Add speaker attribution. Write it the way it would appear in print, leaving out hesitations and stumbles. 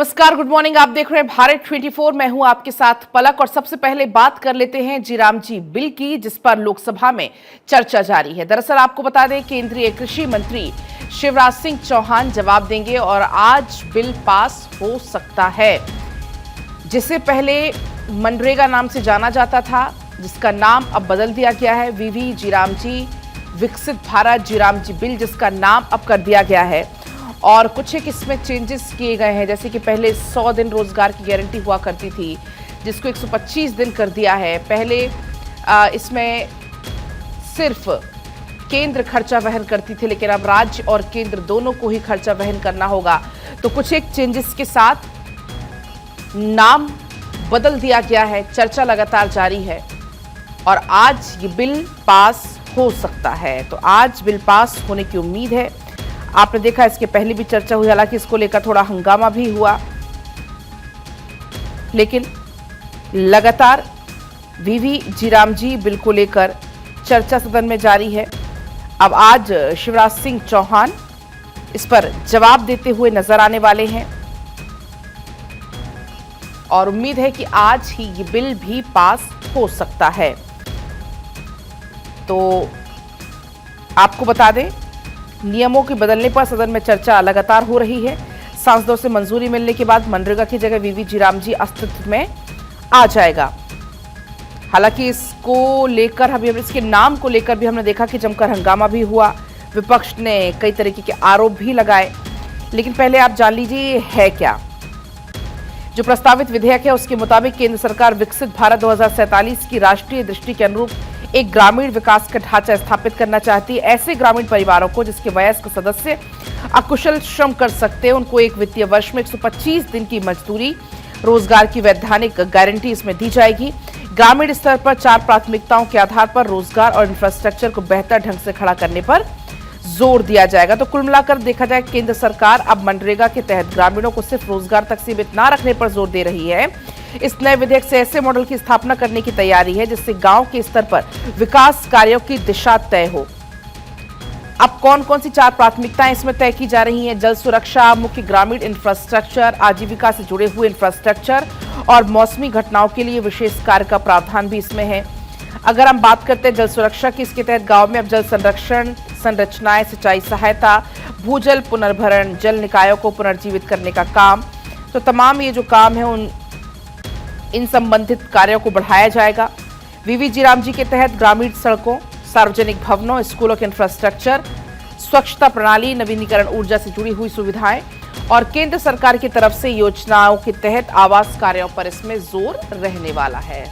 Speaker 1: नमस्कार, good morning. आप देख रहे हैं भारत 24। मैं हूं आपके साथ पलक। और सबसे पहले बात कर लेते हैं जीराम जी बिल की, जिस पर लोकसभा में चर्चा जारी है। दरअसल आपको बता दें, केंद्रीय कृषि मंत्री शिवराज सिंह चौहान जवाब देंगे और आज बिल पास हो सकता है। जिसे पहले मनरेगा नाम से जाना जाता था, जिसका नाम अब बदल दिया गया है वीवी जीराम जी विकसित भारत जीराम जी बिल, जिसका नाम अब कर दिया गया है। और कुछ एक इसमें चेंजेस किए गए हैं, जैसे कि पहले 100 दिन रोजगार की गारंटी हुआ करती थी, जिसको 125 दिन कर दिया है। पहले इसमें सिर्फ केंद्र खर्चा वहन करती थी, लेकिन अब राज्य और केंद्र दोनों को ही खर्चा वहन करना होगा। तो कुछ एक चेंजेस के साथ नाम बदल दिया गया है। चर्चा लगातार जारी है और आज ये बिल पास हो सकता है। तो आज बिल पास होने की उम्मीद है। आपने देखा, इसके पहले भी चर्चा हुई, हालांकि इसको लेकर थोड़ा हंगामा भी हुआ, लेकिन लगातार वीवी जीराम जी बिल को लेकर चर्चा सदन में जारी है। अब आज शिवराज सिंह चौहान इस पर जवाब देते हुए नजर आने वाले हैं और उम्मीद है कि आज ही ये बिल भी पास हो सकता है। तो आपको बता दें, नियमों के बदलने पर सदन में चर्चा लगातार हो रही है। सांसदों से मंजूरी मिलने के बाद मनरेगा की जगह वीवी जीराम जी अस्तित्व में आ जाएगा। हालांकि इसको लेकर अभी इसके नाम को लेकर भी हमने देखा कि जमकर हंगामा भी हुआ, विपक्ष ने कई तरीके के आरोप भी लगाए। लेकिन पहले आप जान लीजिए है क्या। जो प्रस्तावित विधेयक है उसके मुताबिक केंद्र सरकार विकसित भारत 2047 की राष्ट्रीय दृष्टि के अनुरूप एक ग्रामीण विकास का ढांचा स्थापित करना चाहती है। ऐसे ग्रामीण परिवारों को जिसके वयस्क सदस्य अकुशल श्रम कर सकते हैं, उनको एक वित्तीय वर्ष में 125 दिन की मजदूरी, रोजगार की वैधानिक गारंटी इसमें दी जाएगी। ग्रामीण स्तर पर 4 प्राथमिकताओं के आधार पर रोजगार और इंफ्रास्ट्रक्चर को बेहतर ढंग से खड़ा करने पर जोर दिया जाएगा। तो कुल मिलाकर देखा जाए, केंद्र सरकार अब मनरेगा के तहत ग्रामीणों को सिर्फ रोजगार तक सीमित न रखने पर जोर दे रही है। इस नए विधेयक से ऐसे मॉडल की स्थापना करने की तैयारी है जिससे गांव के स्तर पर विकास कार्यों की दिशा तय हो। अब कौन कौन सी 4 प्राथमिकताएं इसमें तय की जा रही हैं? जल सुरक्षा, मुख्य ग्रामीण इंफ्रास्ट्रक्चर, आजीविका से जुड़े हुए इंफ्रास्ट्रक्चर और मौसमी घटनाओं के लिए विशेष कार्य का प्रावधान भी इसमें है। अगर हम बात करते हैं जल सुरक्षा की, इसके तहत गांव में अब जल संरक्षण संरचनाएं, सिंचाई सहायता, भूजल पुनर्भरण, जल निकायों को पुनर्जीवित करने का काम, तो तमाम ये जो काम है इन संबंधित कार्यों को बढ़ाया जाएगा। वीवी जीराम जी के तहत ग्रामीण सड़कों, सार्वजनिक भवनों, स्कूलों के इंफ्रास्ट्रक्चर, स्वच्छता प्रणाली, नवीनीकरण ऊर्जा से जुड़ी हुई सुविधाएं और केंद्र सरकार की तरफ से योजनाओं के तहत आवास कार्यों पर इसमें जोर रहने वाला है।